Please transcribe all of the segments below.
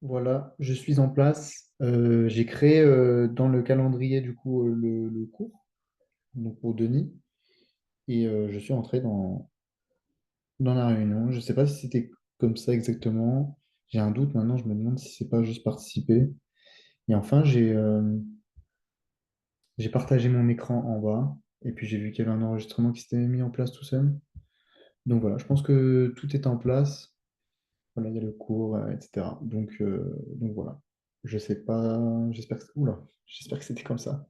Voilà, je suis en place. J'ai créé dans le calendrier du coup le cours, donc pour Denis, et je suis entré dans la réunion. Je ne sais pas si c'était comme ça exactement. J'ai un doute maintenant, je me demande si c'est pas juste participer. Et enfin, j'ai partagé mon écran en bas, et puis j'ai vu qu'il y avait un enregistrement qui s'était mis en place tout seul. Donc voilà, je pense que tout est en place. Voilà, il y a le cours, etc. Donc voilà. Je sais pas, j'espère que, oula, j'espère que c'était comme ça.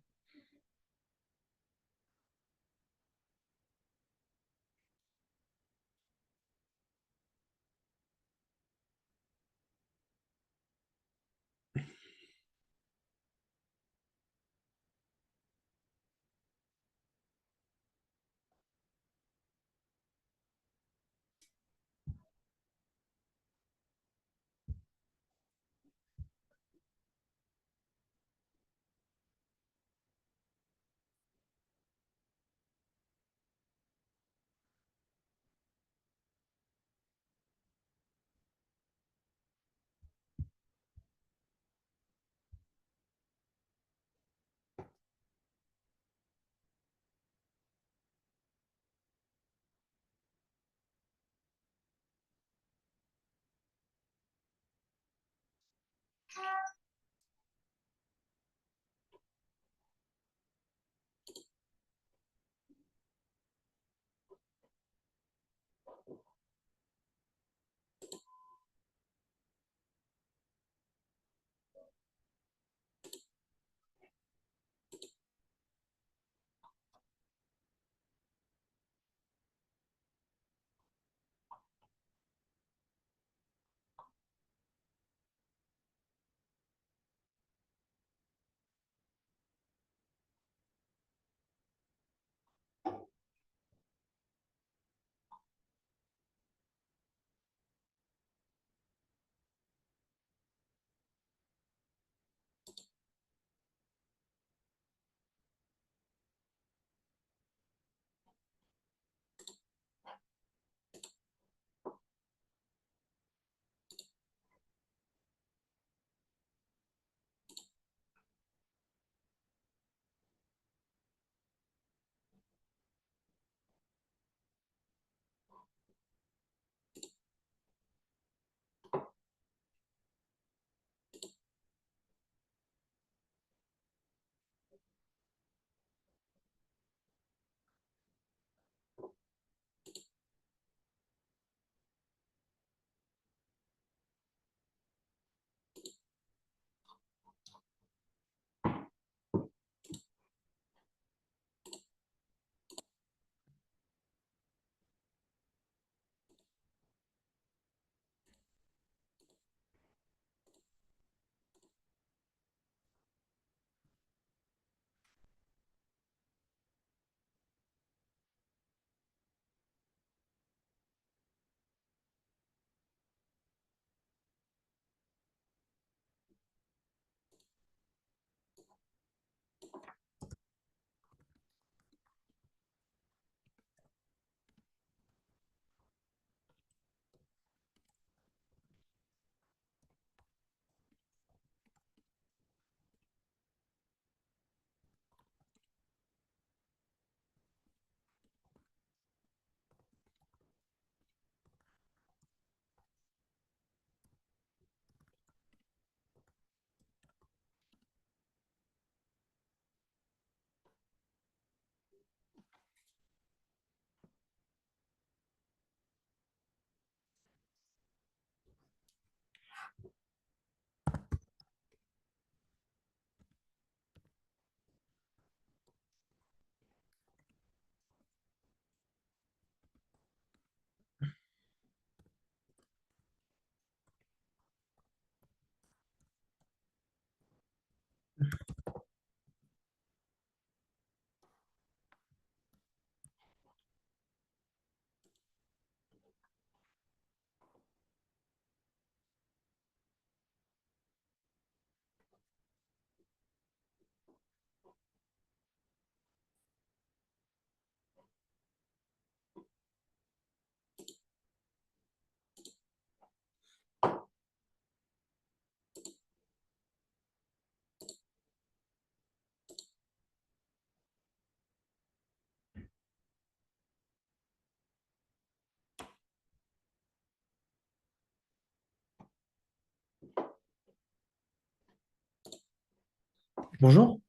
Bonjour.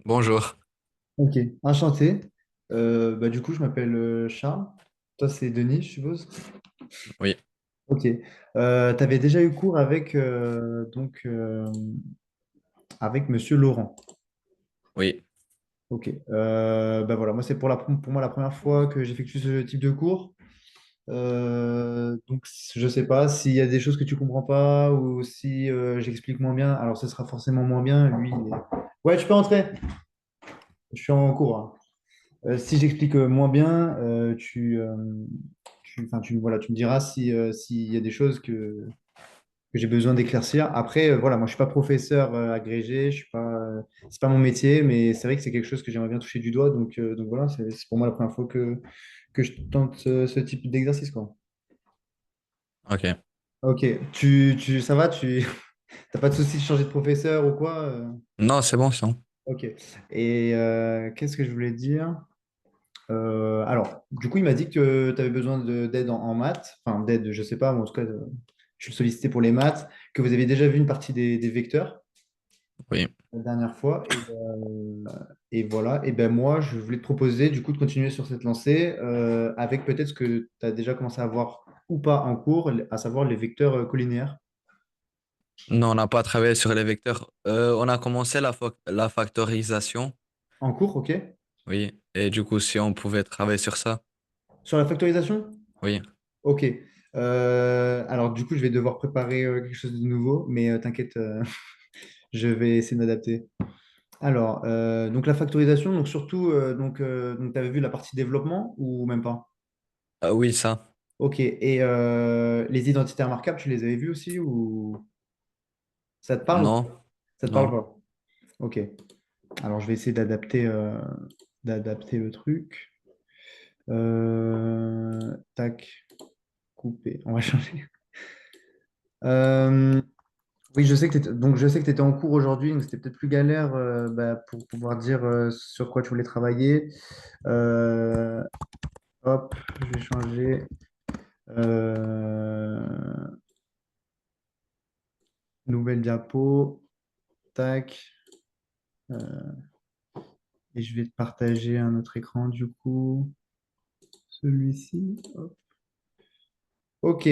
Bonjour. Ok, enchanté. Du coup, je m'appelle Charles. Toi, c'est Denis, je suppose. Oui, Ok. Tu avais déjà eu cours avec Monsieur Laurent. oui. Ok. Voilà, moi, c'est pour moi la première fois que j'effectue ce type de cours. Donc, je sais pas s'il y a des choses que tu comprends pas ou si j'explique moins bien. Alors, ce sera forcément moins bien. Lui, ouais, tu peux entrer. Je suis en cours, hein. Si j'explique moins bien, voilà, tu me diras si, s'il y a des choses que j'ai besoin d'éclaircir. Après, voilà, moi, je suis pas professeur agrégé, je suis pas, c'est pas mon métier, mais c'est vrai que c'est quelque chose que j'aimerais bien toucher du doigt. Donc voilà, c'est pour moi la première fois que je tente ce type d'exercice, quoi. Ok. Ok, ça va, tu t'as pas de souci de changer de professeur ou quoi? Non, c'est bon, c'est bon. Ok. Et qu'est-ce que je voulais dire? Alors, du coup, il m'a dit que tu avais besoin d'aide en maths, enfin d'aide, je sais pas, mais en tout cas, je suis sollicité pour les maths, que vous avez déjà vu une partie des vecteurs Oui. la dernière fois. Et voilà, et ben moi, je voulais te proposer du coup de continuer sur cette lancée avec peut-être ce que tu as déjà commencé à voir ou pas en cours, à savoir les vecteurs collinaires. Non, on n'a pas travaillé sur les vecteurs. On a commencé la factorisation. En cours, ok? Oui. Et du coup, si on pouvait travailler sur ça. Sur la factorisation? Oui. Ok. Alors, du coup, je vais devoir préparer quelque chose de nouveau, mais t'inquiète, je vais essayer de m'adapter. Alors, donc la factorisation, donc surtout, tu avais vu la partie développement ou même pas? Ah oui, ça. Ok, et les identités remarquables, tu les avais vues aussi ou ça te parle? Non. Ça te parle Non. pas? Ok, alors je vais essayer d'adapter le truc. Tac, couper, on va changer. Euh, oui, je sais que tu étais en cours aujourd'hui, donc c'était peut-être plus galère pour pouvoir dire sur quoi tu voulais travailler. Euh, Hop, je vais changer. Euh, Nouvelle diapo. Tac. Et je vais te partager un autre écran du coup. Celui-ci. Hop. Ok.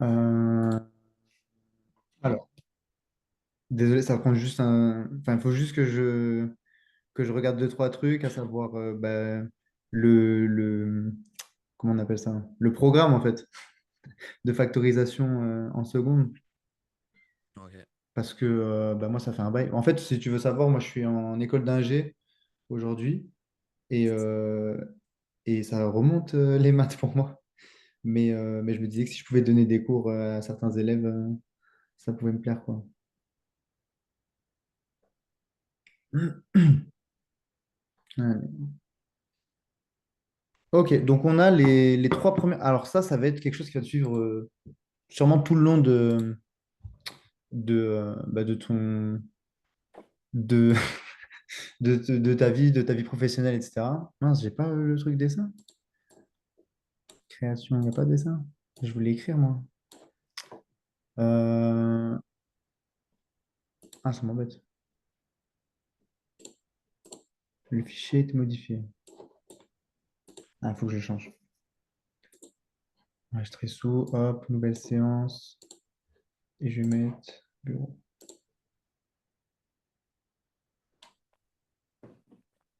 Euh, alors, désolé, ça prend juste un. Enfin, il faut juste que je regarde deux, trois trucs, à savoir le. Comment on appelle ça? Le programme en fait de factorisation en seconde. Ok. Parce que moi, ça fait un bail. En fait, si tu veux savoir, moi, je suis en école d'ingé aujourd'hui. Et, et ça remonte les maths pour moi. Mais je me disais que si je pouvais donner des cours à certains élèves, ça pouvait me plaire, quoi. Ouais. Ok, donc on a les trois premières. Alors ça va être quelque chose qui va te suivre sûrement tout le long de ton de, de ta vie professionnelle, etc. Mince, j'ai pas le truc dessin. Création, il n'y a pas de dessin. Je voulais écrire, moi. Euh, Ah, ça m'embête. Le fichier est modifié. Ah, il faut que je le change. Enregistrer sous, hop, nouvelle séance. Et je vais mettre bureau.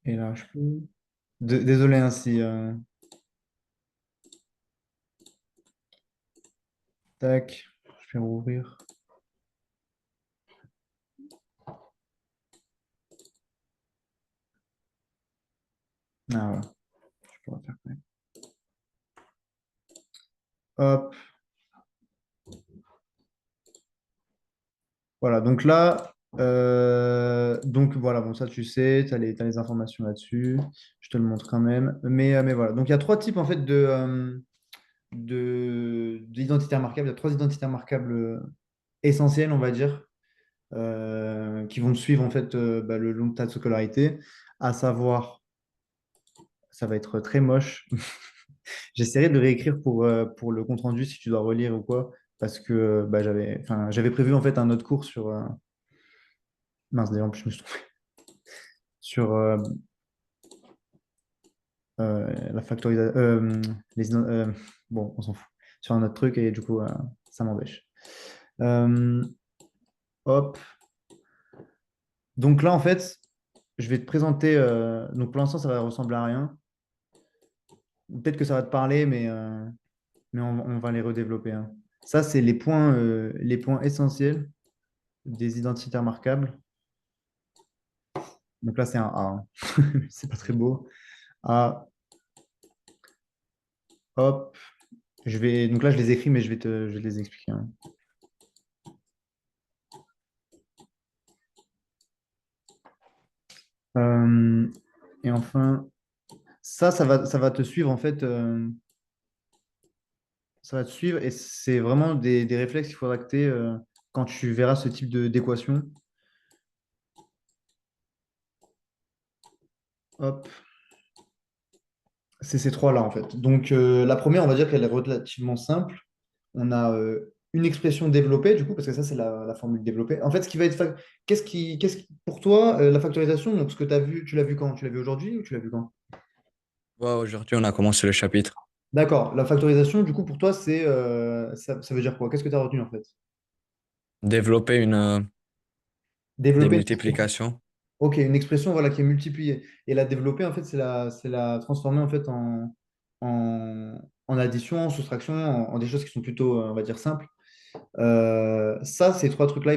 Et là, je peux. Désolé ainsi. Tac, je vais rouvrir. Ah, voilà, je pourrais faire quand même. Hop, voilà. Donc là, donc voilà, bon, ça tu sais, t'as les informations là-dessus. Je te le montre quand même. Mais voilà. Donc il y a trois types en fait d'identités remarquables. Il y a trois identités remarquables essentielles, on va dire, qui vont te suivre en fait le long de ta scolarité, à savoir, ça va être très moche. J'essaierai de réécrire pour le compte rendu si tu dois relire ou quoi. parce que bah, j'avais prévu en fait un autre cours sur... mince, d'ailleurs, en plus, je me suis trompé. Sur la factorisation... bon, on s'en fout. Sur un autre truc, et du coup, ça m'empêche. Euh, hop. Donc là, en fait, je vais te présenter... donc pour l'instant, ça va ressembler à rien. Peut-être que ça va te parler, mais on va les redévelopper, hein. Ça, c'est les points essentiels des identités remarquables. Donc là, c'est un A, hein. C'est pas très Oui. beau. A, hop. Donc là, je les écris, mais je vais te les expliquer, hein. Euh, et enfin, ça va te suivre, en fait. Ça va te suivre et c'est vraiment des réflexes qu'il faudra que tu aies quand tu verras ce type d'équation. Hop. C'est ces trois-là, en fait. Donc, la première, on va dire qu'elle est relativement simple. On a une expression développée, du coup, parce que ça, c'est la formule développée. En fait, ce qui va être. Pour toi, la factorisation, donc ce que tu as vu, tu l'as vu quand? Tu l'as vu aujourd'hui ou tu l'as vu quand? Ouais, aujourd'hui, on a commencé le chapitre. D'accord. La factorisation, du coup, pour toi, ça veut dire quoi? Qu'est-ce que tu as retenu, en fait? Développer des Développer une expression. multiplications. Ok, une expression voilà, qui est multipliée. Et la développer, en fait, c'est la transformer en fait en addition, en soustraction, en des choses qui sont plutôt, on va dire, simples. Ça, ces trois trucs-là,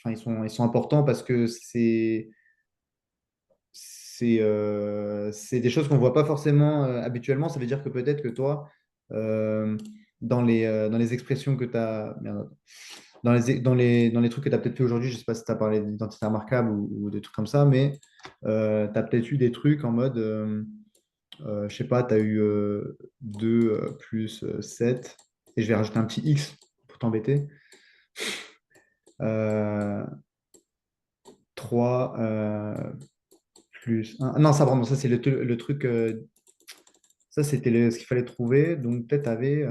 enfin, ils sont importants parce que c'est des choses qu'on ne voit pas forcément habituellement. Ça veut dire que peut-être que toi, euh, dans les expressions que tu as, dans les trucs que tu as peut-être fait aujourd'hui, je ne sais pas si tu as parlé d'identité remarquable ou des trucs comme ça, mais tu as peut-être eu des trucs en mode, je sais pas, tu as eu 2 plus 7 et je vais rajouter un petit X pour t'embêter. Euh, 3 plus 1. Non, ça, pardon, ça c'est le truc, ça c'était ce qu'il fallait trouver. Donc peut-être tu avais,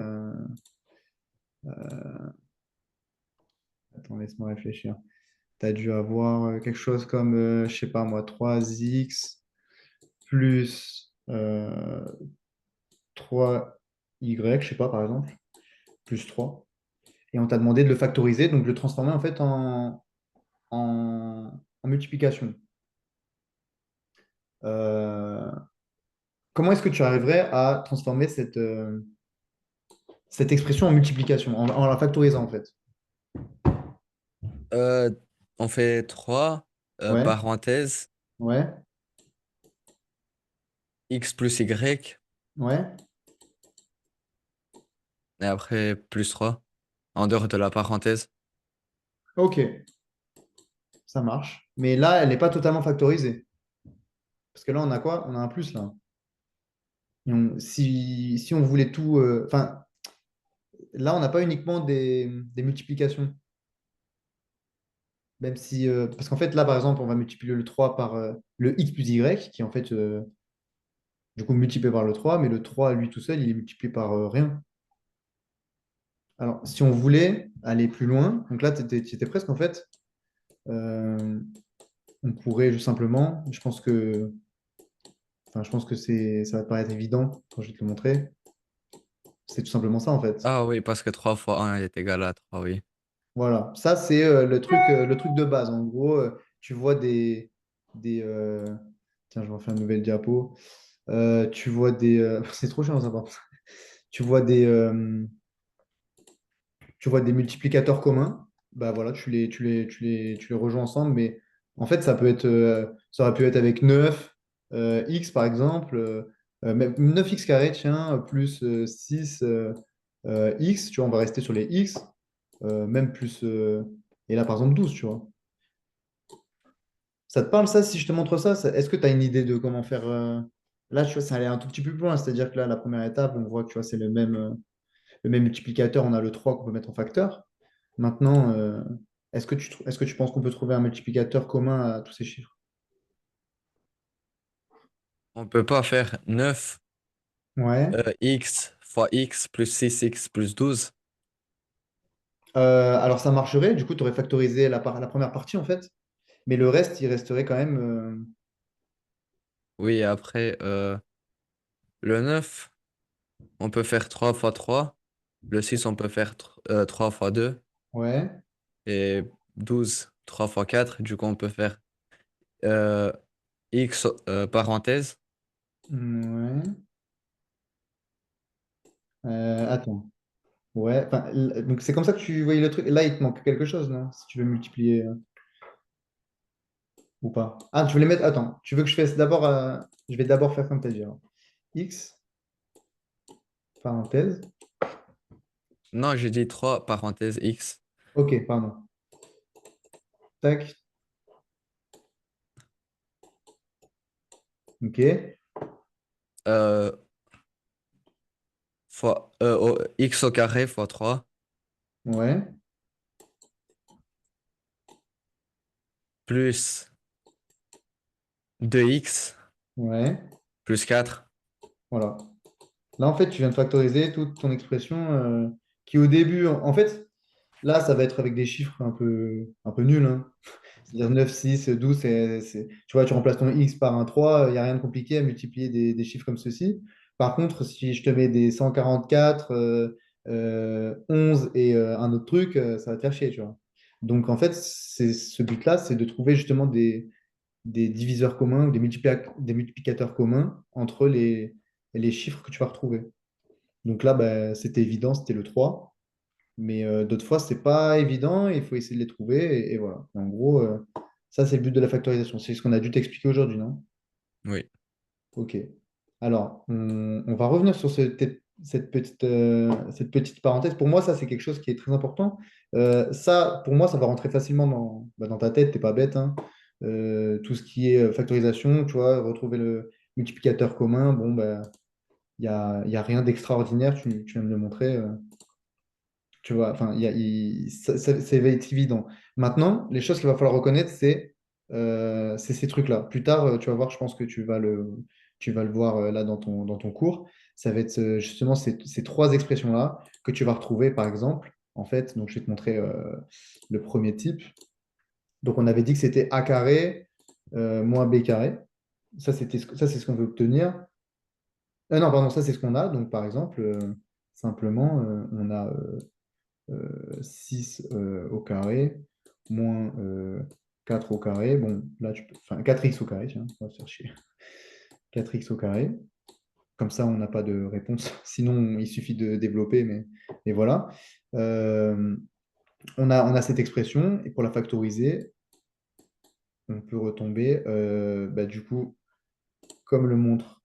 attends, laisse-moi réfléchir. Tu as dû avoir quelque chose comme, je sais pas moi, 3x plus 3y, je sais pas, par exemple, plus 3. Et on t'a demandé de le factoriser, donc de le transformer en fait en multiplication. Euh, comment est-ce que tu arriverais à transformer cette expression en multiplication, en la factorisant en fait? Euh, on fait 3 Ouais, parenthèses, ouais, x plus y, ouais. et après plus 3 en dehors de la parenthèse. Ok, ça marche. Mais là, elle n'est pas totalement factorisée. Parce que là, on a quoi? On a un plus là. Si on voulait tout. Enfin, là, on n'a pas uniquement des multiplications. Même si. Parce qu'en fait, là, par exemple, on va multiplier le 3 par le x plus y, qui est en fait, du coup, multiplié par le 3, mais le 3 lui tout seul, il est multiplié par rien. Alors, si on voulait aller plus loin, donc là, tu étais presque, en fait, euh, on pourrait juste simplement. Je pense que ça va te paraître évident quand je vais te le montrer. C'est tout simplement ça, en fait. Ah oui, parce que 3 fois un est égal à 3 oui. Voilà, ça c'est le truc de base. En gros, tu vois des tiens, je vais refaire une nouvelle diapo. Tu vois c'est trop chiant ça, par contre. Tu vois tu vois des multiplicateurs communs. Bah voilà, tu les rejoins ensemble. Mais en fait, ça aurait pu être avec 9 x par exemple, même 9x carré, tiens, plus 6 x. Tu vois, on va rester sur les x. Même plus. Et là, par exemple, 12 tu vois. Ça te parle, ça, si je te montre ça, est-ce que tu as une idée de comment faire là, tu vois, ça allait un tout petit peu plus loin. C'est-à-dire que là, la première étape, on voit que tu vois, c'est le même multiplicateur. On a le 3 qu'on peut mettre en facteur. Maintenant, est-ce que tu penses qu'on peut trouver un multiplicateur commun à tous ces chiffres? On peut pas faire 9 Ouais. x fois x plus 6x plus 12. Alors ça marcherait, du coup, tu aurais factorisé la première partie en fait, mais le reste, il resterait quand même. Oui, après, le 9 on peut faire 3 fois 3. Le 6 on peut faire 3 fois 2. Ouais, Et 12 3 fois 4. Du coup, on peut faire euh, x parenthèse. ouais. Attends. Ouais, enfin, donc c'est comme ça que tu voyais le truc. Là, il te manque quelque chose, non? Si tu veux multiplier ou pas. Ah, tu veux les mettre. Attends, tu veux que je fasse d'abord. Je vais d'abord faire comme tu as dit, alors. X, parenthèse. Non, j'ai dit 3 parenthèse x. Ok, pardon. Tac. Ok. euh, x au carré fois 3 Ouais. plus 2x Ouais. plus 4. Voilà. Là, en fait, tu viens de factoriser toute ton expression qui, au début, en fait, là, ça va être avec des chiffres un peu nuls, hein. C'est-à-dire 9, 6, 12, tu vois, tu remplaces ton x par un 3, il n'y a rien de compliqué à multiplier des chiffres comme ceci. Par contre, si je te mets des 144, 11 et un autre truc, ça va te faire chier, tu vois. Donc, en fait, ce but-là, c'est de trouver justement des diviseurs communs ou des multiplicateurs communs entre les chiffres que tu vas retrouver. Donc là, bah, c'était évident, c'était le 3. Mais d'autres fois, c'est pas évident, il faut essayer de les trouver. Et voilà. En gros, ça, c'est le but de la factorisation. C'est ce qu'on a dû t'expliquer aujourd'hui, non? Oui, Ok. Alors, on va revenir sur cette petite parenthèse. Pour moi, ça, c'est quelque chose qui est très important. Ça, pour moi, ça va rentrer facilement dans ta tête, t'es pas bête, hein. Tout ce qui est factorisation, tu vois, retrouver le multiplicateur commun, bon, bah, il y a rien d'extraordinaire, tu viens de le montrer. Tu vois, enfin, ça va être évident. Maintenant, les choses qu'il va falloir reconnaître, c'est ces trucs-là. Plus tard, tu vas voir, je pense que tu vas le voir là dans ton cours. Ça va être justement ces trois expressions-là que tu vas retrouver, par exemple. En fait, donc je vais te montrer le premier type. Donc, on avait dit que c'était a carré moins b carré. Ça, c'est ce qu'on veut obtenir. Non, pardon, ça, c'est ce qu'on a. Donc, par exemple, simplement, on a 6 au carré, moins 4 au carré. Bon, là, enfin, 4x au carré, tiens, on va se faire chier. 4x au carré. Comme ça, on n'a pas de réponse. Sinon, il suffit de développer, mais voilà. Euh, on a cette expression, et pour la factoriser, on peut retomber, bah, du coup, comme le montre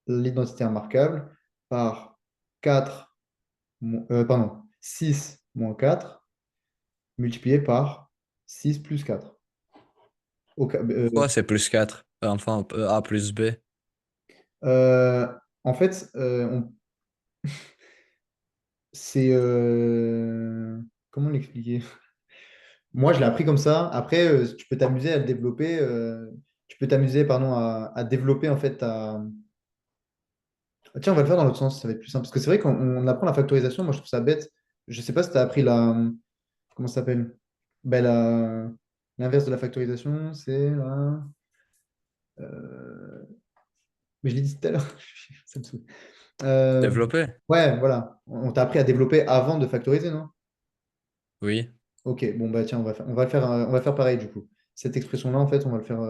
l'identité remarquable, par 4, pardon, 6 moins 4 multiplié par 6 plus 4. pourquoi c'est plus 4? Enfin, a plus b. Euh, en fait, c'est... comment l'expliquer? Moi, je l'ai appris comme ça. Après, tu peux t'amuser à le développer. Tu peux t'amuser, pardon, à développer en fait Tiens, on va le faire dans l'autre sens, ça va être plus simple. Parce que c'est vrai qu'on apprend la factorisation, moi je trouve ça bête. Je sais pas si tu as appris la... Comment ça s'appelle? Ben, l'inverse de la factorisation, c'est la... euh, Mais je l'ai dit tout à l'heure. Ça me saoule. Euh, Développé? Ouais, voilà. On t'a appris à développer avant de factoriser, non? Oui. Ok, bon bah tiens, on va faire pareil du coup. Cette expression-là, en fait, on va le faire.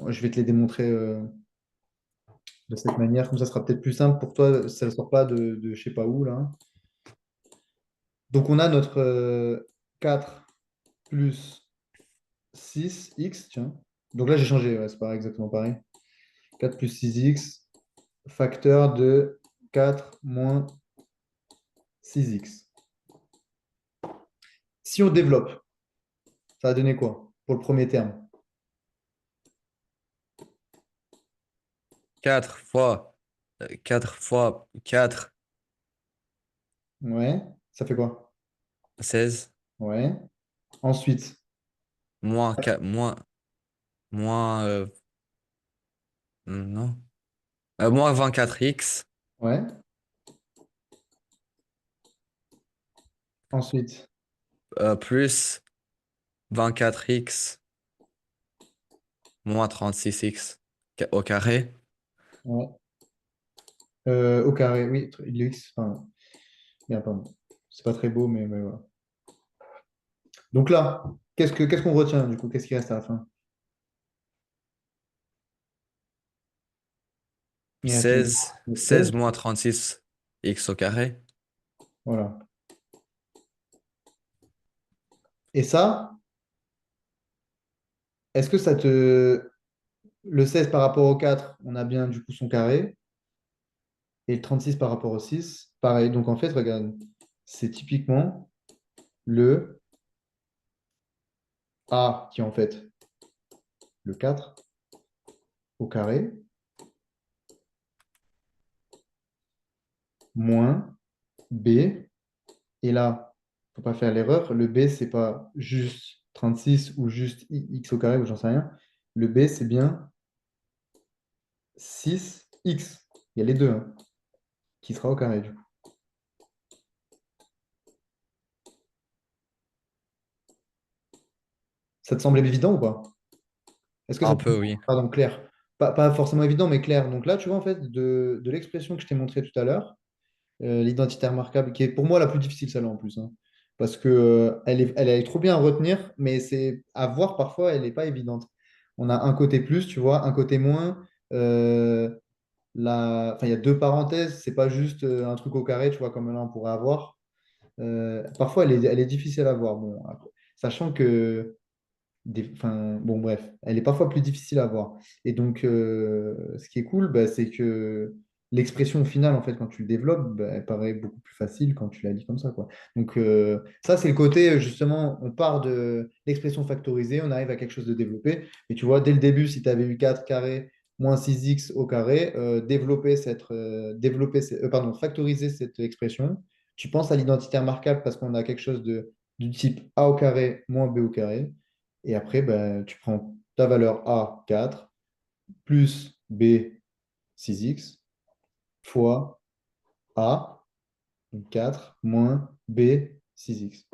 Je vais te les démontrer de cette manière, comme ça sera peut-être plus simple pour toi. Ça ne sort pas de je sais pas où là. Donc on a notre 4 plus 6x, tiens. Donc là j'ai changé, ouais, c'est pas exactement pareil. 4 plus 6x, facteur de 4 moins 6x. Si on développe, ça va donner quoi pour le premier terme? 4 fois 4 fois 4, Ouais, ça fait quoi? 16. Ouais. Ensuite, Moins 4, moins non. Moins 24x ouais, Ensuite, plus 24x moins 36x au carré. ouais. Au carré, oui, l'x, enfin, merde, pardon. C'est pas très beau, mais voilà. Donc là, qu'est-ce qu'on retient du coup? Qu'est-ce qui reste à la fin? Il reste le 16 16. moins 36 x au carré. Voilà. Et ça, est-ce que ça te... Le 16 par rapport au 4, on a bien du coup son carré. Et le 36 par rapport au 6, pareil. Donc en fait, regarde, c'est typiquement le A qui est en fait le 4 au carré, moins B. Et là, faut pas faire l'erreur, le B, c'est pas juste 36 ou juste x au carré ou j'en sais rien. Le B, c'est bien 6x. Il y a les deux, hein, qui sera au carré du coup. Ça te semble évident ou pas? Est-ce que ça Un te peu, oui. pardon, clair? Pas forcément évident, mais clair. Donc là, tu vois, en fait, de l'expression que je t'ai montrée tout à l'heure, l'identité remarquable, qui est pour moi la plus difficile, celle-là en plus, hein. Parce que, elle est trop bien à retenir, mais c'est à voir parfois, elle n'est pas évidente. On a un côté plus, tu vois, un côté moins. euh, enfin, il y a deux parenthèses, c'est pas juste un truc au carré, tu vois, comme là on pourrait avoir. Parfois, elle est difficile à voir. Bon, après, sachant que enfin, bon, bref, elle est parfois plus difficile à voir. Et donc, ce qui est cool, bah, c'est que l'expression au final, en fait, quand tu le développes, bah, elle paraît beaucoup plus facile quand tu la lis comme ça, quoi. Donc, ça, c'est le côté, justement, on part de l'expression factorisée, on arrive à quelque chose de développé. Et tu vois, dès le début, si tu avais eu 4 carré moins 6x au carré, pardon, factoriser cette expression, tu penses à l'identité remarquable parce qu'on a quelque chose du type a au carré moins b au carré. Et après, ben, tu prends ta valeur A, 4, plus B, 6x, fois A, donc 4, moins B, 6x.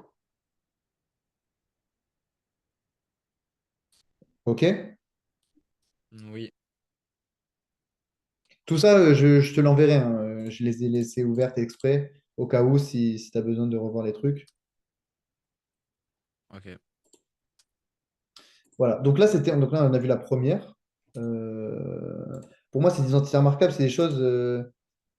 OK? Oui, Tout ça, je te l'enverrai, hein. Je les ai laissées ouvertes exprès, au cas où, si tu as besoin de revoir les trucs. ok. Voilà. Donc là, on a vu la première. Euh, pour moi, c'est des identités remarquables, c'est des choses.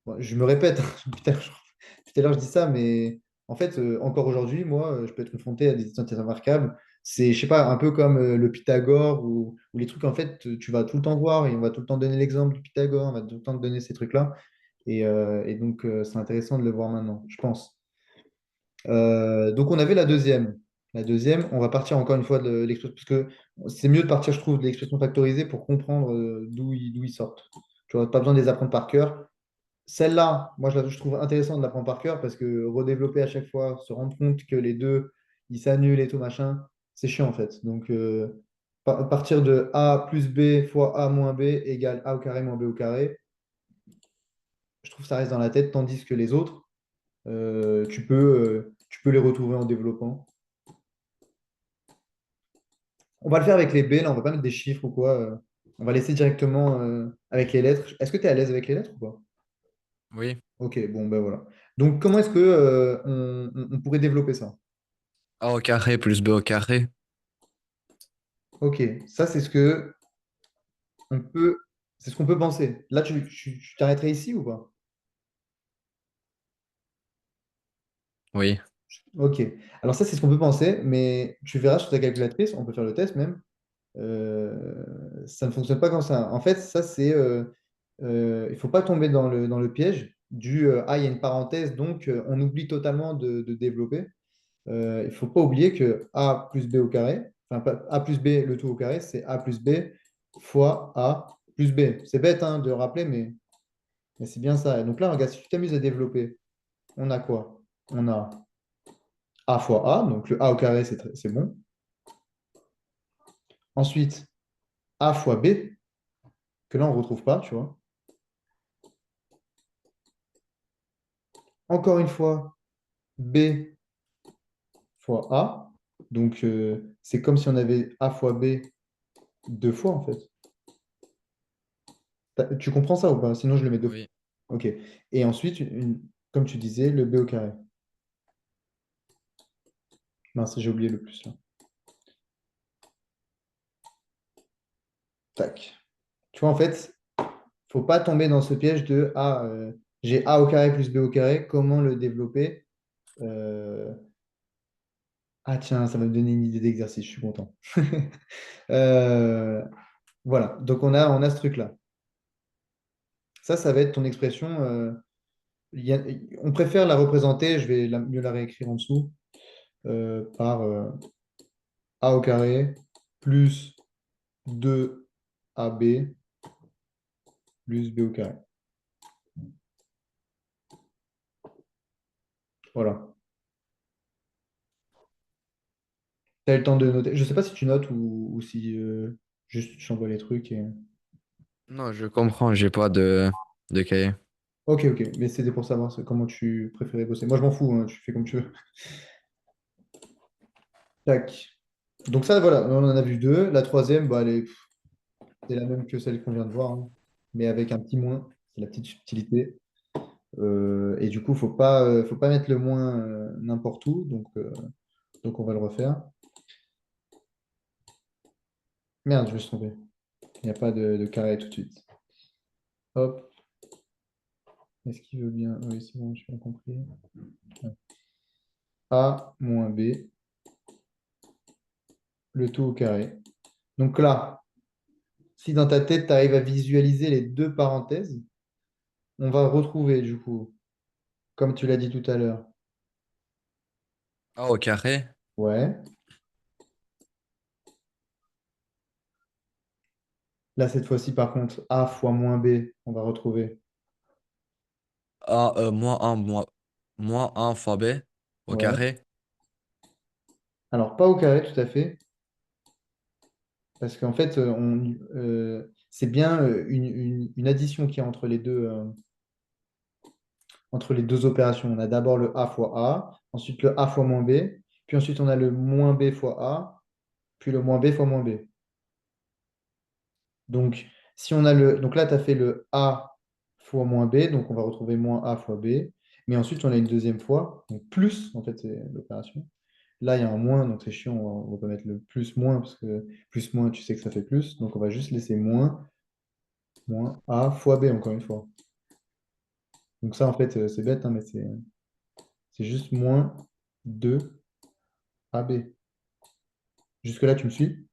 Bon, je me répète, putain, tout à l'heure je dis ça, mais en fait, encore aujourd'hui, moi, je peux être confronté à des identités remarquables. C'est, je sais pas, un peu comme le Pythagore ou les trucs, en fait, tu vas tout le temps voir et on va tout le temps donner l'exemple du Pythagore, on va tout le temps te donner ces trucs-là. Et donc, c'est intéressant de le voir maintenant, je pense. Donc, on avait la deuxième. La deuxième, on va partir encore une fois de l'expression, parce que c'est mieux de partir, je trouve, de l'expression factorisée pour comprendre d'où ils sortent. Tu vois, pas besoin de les apprendre par cœur. Celle-là, moi, je trouve intéressant de l'apprendre par cœur parce que redévelopper à chaque fois, se rendre compte que les deux, ils s'annulent et tout machin, c'est chiant en fait. Donc, partir de A plus B fois A moins B égale A au carré moins B au carré, je trouve que ça reste dans la tête, tandis que les autres, tu peux les retrouver en développant. On va le faire avec les B, là, on va pas mettre des chiffres ou quoi. On va laisser directement avec les lettres. Est-ce que tu es à l'aise avec les lettres ou pas? Oui. Ok, bon, ben voilà. Donc, comment est-ce que on pourrait développer ça? A au carré plus B au carré. Ok, ça on peut, c'est ce qu'on peut penser. Là, tu t'arrêterais ici ou pas? Oui. Ok, alors ça, c'est ce qu'on peut penser, mais tu verras sur ta calculatrice, on peut faire le test même. Ça ne fonctionne pas comme ça. En fait, il ne faut pas tomber dans le piège du ah, il y a une parenthèse, donc on oublie totalement de développer. Il ne faut pas oublier que a plus b au carré, enfin pas a plus b le tout au carré, c'est a plus b fois a plus b. C'est bête hein, de rappeler, mais c'est bien ça. Et donc là, regarde, si tu t'amuses à développer, on a quoi? On a a fois a, donc le a au carré, c'est bon. Ensuite, a fois b, que là, on ne retrouve pas, tu vois. Encore une fois, b fois A. Donc, c'est comme si on avait A fois B deux fois, en fait. Tu comprends ça ou pas? Sinon, je le mets deux fois. Oui. Ok. Et ensuite, comme tu disais, le B au carré. Mince, j'ai oublié le plus là. Tac. Tu vois, en fait, faut pas tomber dans ce piège de ah, j'ai A au carré plus B au carré, comment le développer? Euh, Ah tiens, ça va me donner une idée d'exercice, je suis content. Euh, Voilà, donc on a ce truc-là. Ça va être ton expression. On préfère la représenter, je vais mieux la réécrire en dessous, par A au carré plus 2AB plus B au carré. Voilà. Tu as le temps de noter. Je ne sais pas si tu notes ou si juste tu envoies les trucs. Non, je comprends, j'ai pas de cahier. Ok, ok, mais c'était pour savoir comment tu préférais bosser. Moi, je m'en fous, hein, tu fais comme tu veux. Tac. Donc ça, voilà, on en a vu deux. La troisième, bah, c'est la même que celle qu'on vient de voir, hein, mais avec un petit moins. C'est la petite subtilité. Et du coup, faut pas mettre le moins n'importe où. Donc, on va le refaire. Merde, je me suis trompé. Il n'y a pas de carré tout de suite. Hop. Est-ce qu'il veut bien? Oui, c'est bon, j'ai bien compris. Ouais. A moins B, le tout au carré. Donc là, si dans ta tête, tu arrives à visualiser les deux parenthèses, on va retrouver, du coup, comme tu l'as dit tout à l'heure. A au carré, Ouais. Là, cette fois-ci, par contre, A fois moins B, on va retrouver. A, moins 1 fois B au Ouais. carré. Alors, pas au carré, tout à fait, parce qu'en fait, c'est bien une addition qui est entre les deux opérations. On a d'abord le A fois A, ensuite le A fois moins B, puis ensuite on a le moins B fois A, puis le moins B fois moins B. Donc, si on a donc là, tu as fait le A fois moins B, donc on va retrouver moins A fois B. Mais ensuite, on a une deuxième fois, donc plus, en fait, c'est l'opération. Là, il y a un moins, donc c'est chiant, on va pas mettre le plus moins, parce que plus moins, tu sais que ça fait plus. Donc, on va juste laisser moins A fois B, encore une fois. Donc ça, en fait, c'est bête, hein, mais c'est juste moins 2AB. Jusque-là, tu me suis?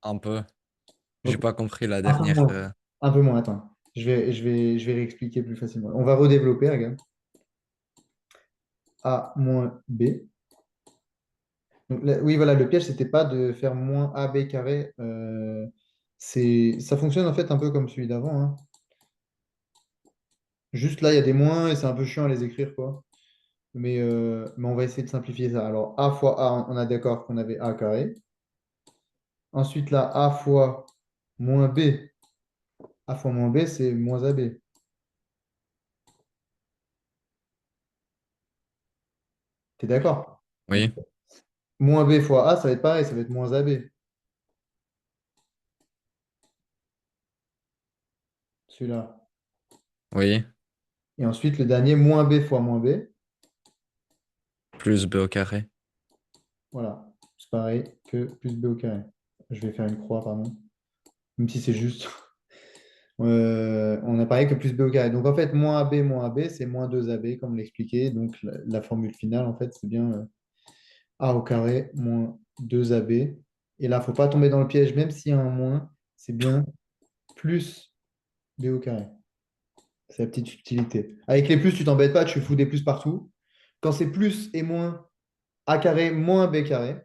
Un peu. J'ai Ok. pas compris la Un peu dernière. moins. Un peu moins, attends. Je vais réexpliquer plus facilement. On va redévelopper, regarde. A moins B. Donc, oui, voilà, le piège, c'était pas de faire moins AB carré. Ça fonctionne en fait un peu comme celui d'avant, hein. Juste là, il y a des moins et c'est un peu chiant à les écrire, quoi. Mais on va essayer de simplifier ça. Alors, A fois A, on a d'accord qu'on avait A carré. Ensuite, là, A fois moins B. A fois moins B, c'est moins AB. T'es d'accord? Donc, Oui, moins B fois A, ça va être pareil, ça va être moins AB. Celui-là. oui. Et ensuite, le dernier, moins B fois moins B. Plus B au carré. Voilà. C'est pareil que plus B au carré. Je vais faire une croix, pardon. Même si c'est juste. On a pareil que plus B au carré. Donc, en fait, moins AB, c'est moins 2AB, comme l'expliquait. Donc, la formule finale, en fait, c'est bien A au carré moins 2AB. Et là, il ne faut pas tomber dans le piège, même s'il y a un moins, c'est bien plus B au carré. C'est la petite subtilité. Avec les plus, tu t'embêtes pas, tu fous des plus partout. Quand c'est plus et moins, A carré moins B carré.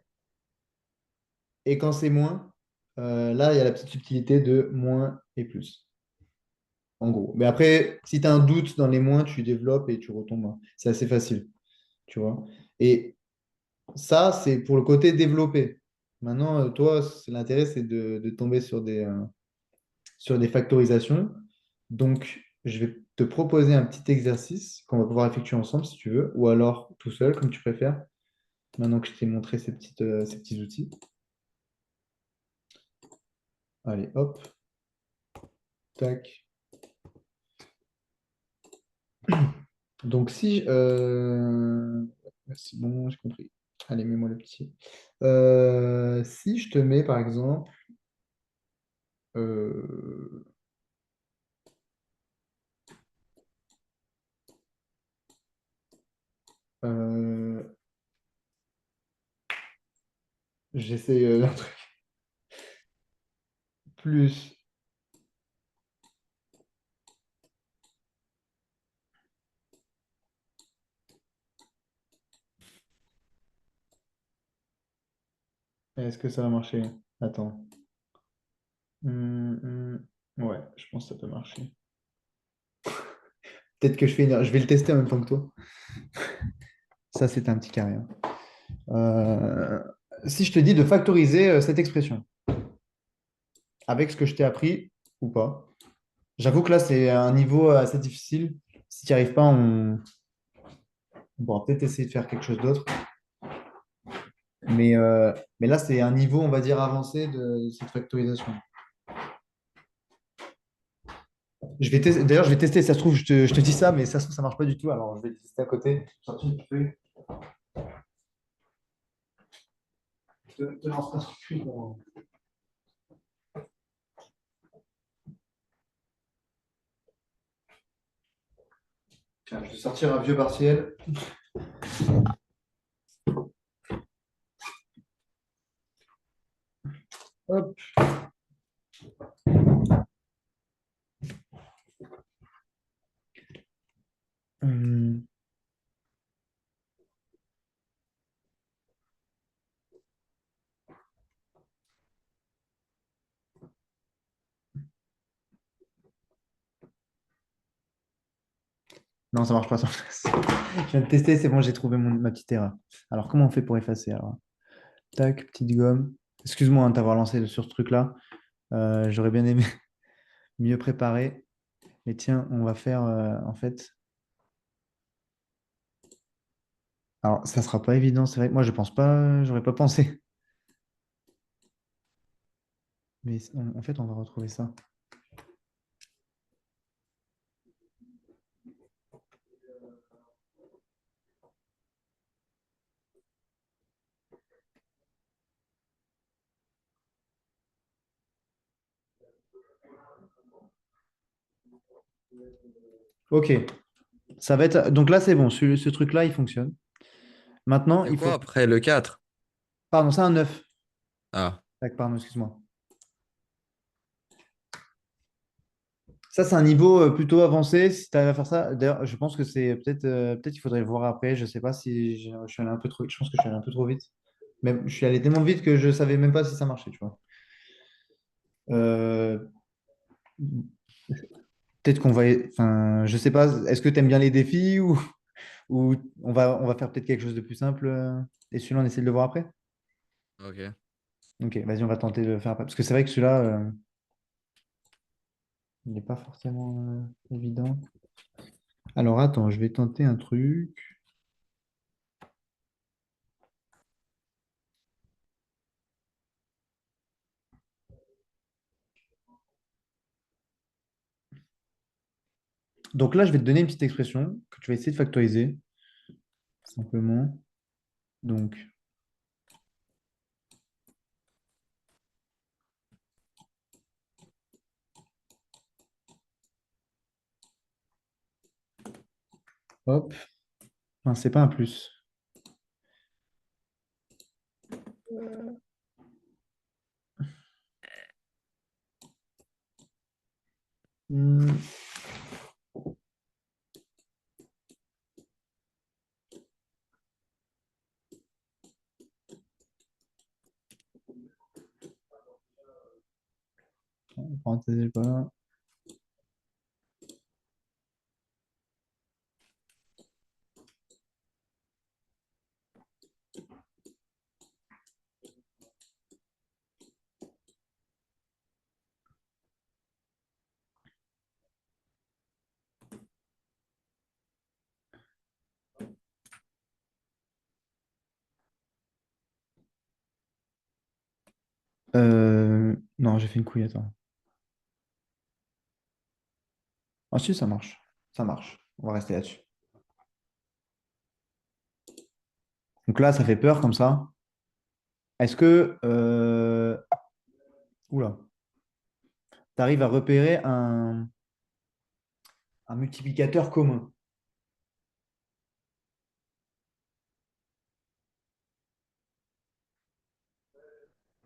Et quand c'est moins, là, il y a la petite subtilité de moins et plus, en gros. Mais après, si tu as un doute dans les moins, tu développes et tu retombes, hein. C'est assez facile, tu vois. Et ça, c'est pour le côté développé. Maintenant, toi, l'intérêt, c'est de tomber sur des factorisations. Donc, je vais te proposer un petit exercice qu'on va pouvoir effectuer ensemble si tu veux, ou alors tout seul, comme tu préfères. Maintenant que je t'ai montré ces petits outils. Allez, hop, tac. Donc si... c'est bon, j'ai compris. Allez, mets-moi le petit. Si je te mets, par exemple... euh, euh, j'essaie un truc plus... Est-ce que ça va marcher? Attends. Ouais, je pense que ça peut marcher. Peut-être que je fais une... Je vais le tester en même temps que toi. Ça, c'est un petit carré, hein. Euh, Si je te dis de factoriser cette expression avec ce que je t'ai appris ou pas. J'avoue que là, c'est un niveau assez difficile. Si tu n'y arrives pas, on pourra peut-être essayer de faire quelque chose d'autre. Mais, euh, mais là, c'est un niveau, on va dire, avancé de cette factorisation. D'ailleurs, je vais tester. Ça se trouve, je te dis ça, mais ça se trouve, ça marche pas du tout. Alors, je vais tester à côté. Sorti une feuille. Te lance pas non plus Tiens, je vais sortir un vieux partiel. Hop. Hum, Non, ça marche pas. Je viens de tester, c'est bon, j'ai trouvé ma petite erreur. Alors, comment on fait pour effacer alors? Tac, petite gomme. Excuse-moi de t'avoir lancé sur ce truc-là. J'aurais bien aimé mieux préparer. Mais tiens, on va faire en fait. Alors, ça sera pas évident, c'est vrai. Moi, je pense pas, j'aurais pas pensé. Mais en fait, on va retrouver ça. Ok, ça va être. Donc là, c'est bon. Ce truc-là, il fonctionne. Maintenant, C'est il faut. quoi après le 4? Pardon, c'est un 9. Ah, Tac, pardon, excuse-moi. Ça, c'est un niveau plutôt avancé. Si tu arrives à faire ça, d'ailleurs, je pense que c'est peut-être qu'il faudrait le voir après. Je sais pas si je suis allé un peu trop. Je pense que je suis allé un peu trop vite. Même, je suis allé tellement vite que je savais même pas si ça marchait, tu vois. Euh, Peut-être qu'on va. Enfin, je sais pas. Est-ce que tu aimes bien les défis ou on va faire peut-être quelque chose de plus simple et celui-là, on essaie de le voir après? ok. Ok, vas-y, on va tenter de le faire après. Parce que c'est vrai que celui-là, il n'est pas forcément évident. Alors attends, je vais tenter un truc. Donc là, je vais te donner une petite expression que tu vas essayer de factoriser, simplement. Donc, hop. Enfin, c'est pas un plus. Hmm, parenthèse, pas. Non, j'ai fait une couille, attends. Ah si, ça marche. Ça marche. On va rester là-dessus. Donc là, ça fait peur comme ça. Est-ce que oula, tu arrives à repérer un multiplicateur commun?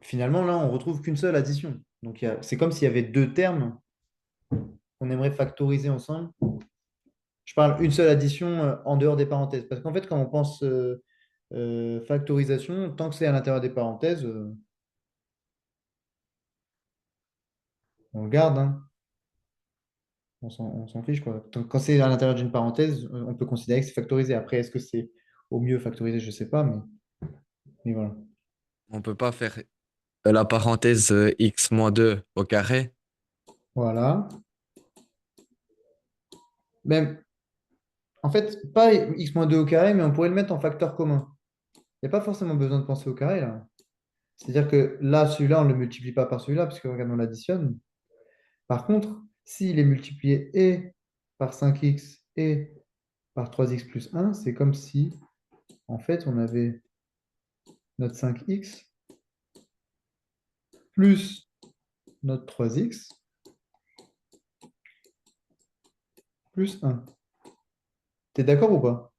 Finalement, là, on retrouve qu'une seule addition. Donc, c'est comme s'il y avait deux termes qu'on aimerait factoriser ensemble. Je parle une seule addition en dehors des parenthèses. Parce qu'en fait, quand on pense factorisation, tant que c'est à l'intérieur des parenthèses, on le garde, hein. On s'en fiche, quoi. Quand c'est à l'intérieur d'une parenthèse, on peut considérer que c'est factorisé. Après, est-ce que c'est au mieux factorisé? Je ne sais pas, mais voilà. On peut pas faire la parenthèse x moins 2 au carré. Voilà. Même, en fait, pas x-2 au carré, mais on pourrait le mettre en facteur commun. Il n'y a pas forcément besoin de penser au carré, là. C'est-à-dire que là, celui-là, on ne le multiplie pas par celui-là, parce que regarde, on l'additionne. Par contre, s'il est multiplié et par 5x et par 3x plus 1, c'est comme si, en fait, on avait notre 5x plus notre 3x plus 1. T'es d'accord ou pas?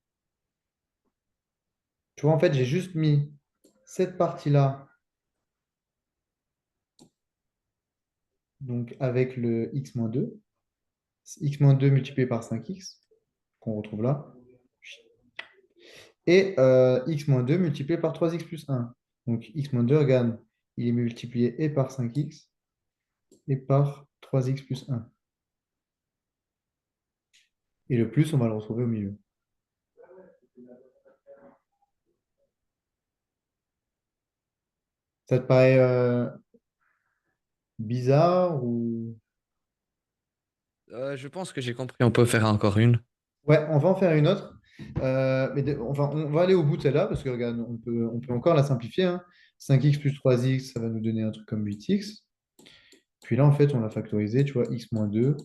Tu vois, en fait, j'ai juste mis cette partie-là, donc avec le x-2, x-2 multiplié par 5x, qu'on retrouve là, et x-2 multiplié par 3x plus 1. Donc x-2, regarde, il est multiplié et par 5x et par 3x plus 1. Et le plus, on va le retrouver au milieu. Ça te paraît bizarre ou... Je pense que j'ai compris. On peut faire encore une. Ouais, on va en faire une autre. Enfin, on va aller au bout de celle-là parce que regarde, on peut encore la simplifier, hein. 5x plus 3x, ça va nous donner un truc comme 8x. Puis là, en fait, on l'a factorisé, tu vois, x moins 2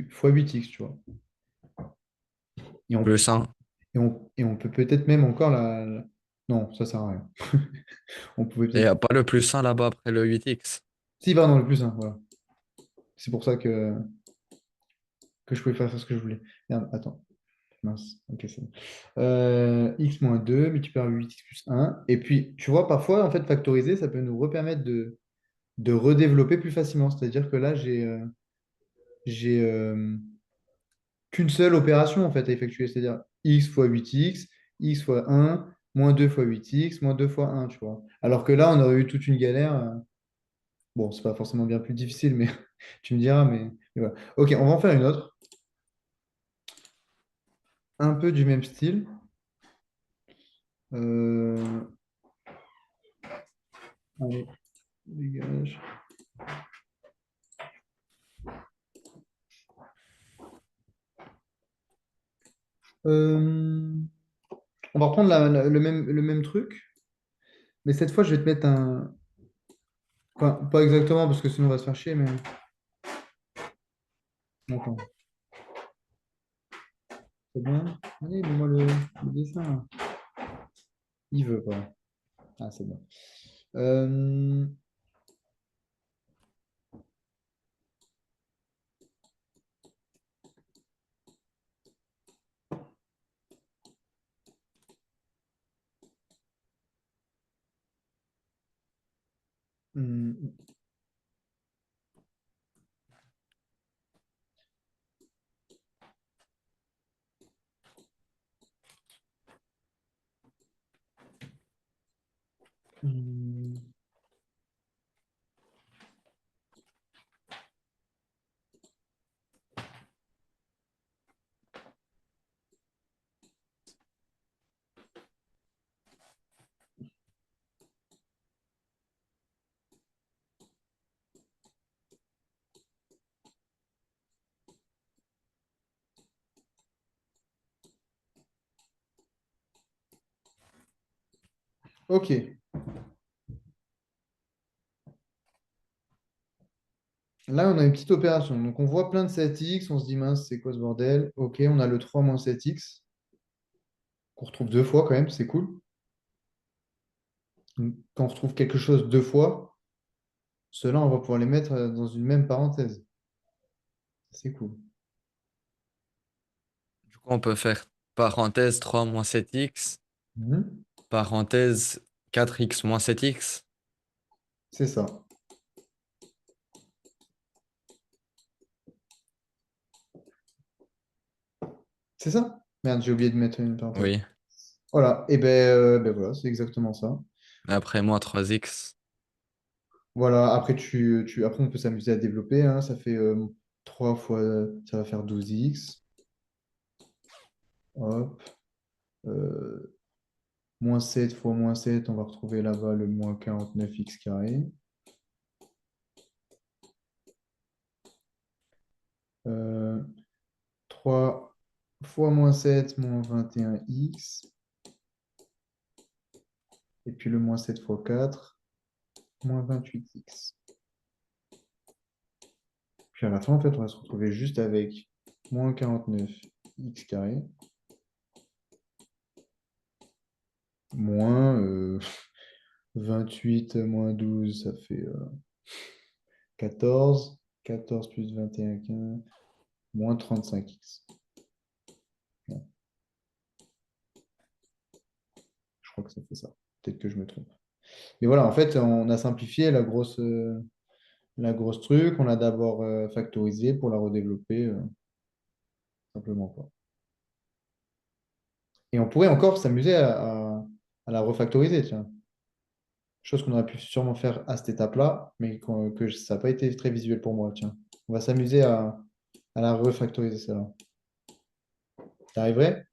fois 8x, tu vois. Et on, Plus 1. et on peut peut-être même encore Non, ça sert à rien. On pouvait Et il n'y peut-être... a pas le plus 1 là-bas après le 8x. Si, pardon, le plus 1, voilà. C'est pour ça que je pouvais faire ce que je voulais. Merde, attends. Mince, ok, c'est bon. X moins 2 multiplié par 8x plus 1. Et puis, tu vois, parfois, en fait, factoriser, ça peut nous repermettre de redévelopper plus facilement. C'est-à-dire que là, j'ai qu'une seule opération, en fait, à effectuer. C'est-à-dire x fois 8x, x fois 1, moins 2 fois 8x, moins 2 fois 1, tu vois. Alors que là, on aurait eu toute une galère. Bon, c'est pas forcément bien plus difficile, mais tu me diras, mais voilà. Ok, on va en faire une autre. Un peu du même style. Euh, Allez, dégage. Euh, on va reprendre le même truc, mais cette fois, je vais te mettre un. Enfin, pas exactement, parce que sinon, on va se faire chier, mais. Attends, c'est bon. Allez, mets-moi le dessin, là. Il veut pas. Ah, c'est bon. Euh, hum, hum, ok. Là, on a une petite opération. Donc, on voit plein de 7x. On se dit, mince, c'est quoi ce bordel? Ok, on a le 3 moins 7x, qu'on retrouve deux fois quand même, c'est cool. Donc, quand on retrouve quelque chose deux fois, ceux-là, on va pouvoir les mettre dans une même parenthèse. C'est cool. Du coup, on peut faire parenthèse 3 moins 7x, Mhm. parenthèse 4x moins 7x. C'est ça. C'est ça? Merde, j'ai oublié de mettre une parenthèse. Oui. Voilà, et ben voilà, c'est exactement ça. Après, moins 3x. Voilà, après, après on peut s'amuser à développer, hein. Ça fait 3 fois, ça va faire 12x. Hop. Euh, moins 7 fois moins 7 on va retrouver là-bas le moins 49x carré. Euh, 3 fois moins 7 moins 21x. Et puis le moins 7 fois 4 moins 28x. Puis à la fin, en fait, on va se retrouver juste avec moins 49x carré, moins 28 moins 12 ça fait 14. 14 plus 21, 15, moins 35x. Bon, je crois que ça fait ça. Peut-être que je me trompe. Mais voilà, en fait, on a simplifié la grosse truc. On l'a d'abord factorisé pour la redévelopper simplement, quoi. Et on pourrait encore s'amuser à la refactoriser, tiens. Chose qu'on aurait pu sûrement faire à cette étape-là, mais que ça n'a pas été très visuel pour moi, tiens. On va s'amuser à la refactoriser, celle-là. T'arriverais?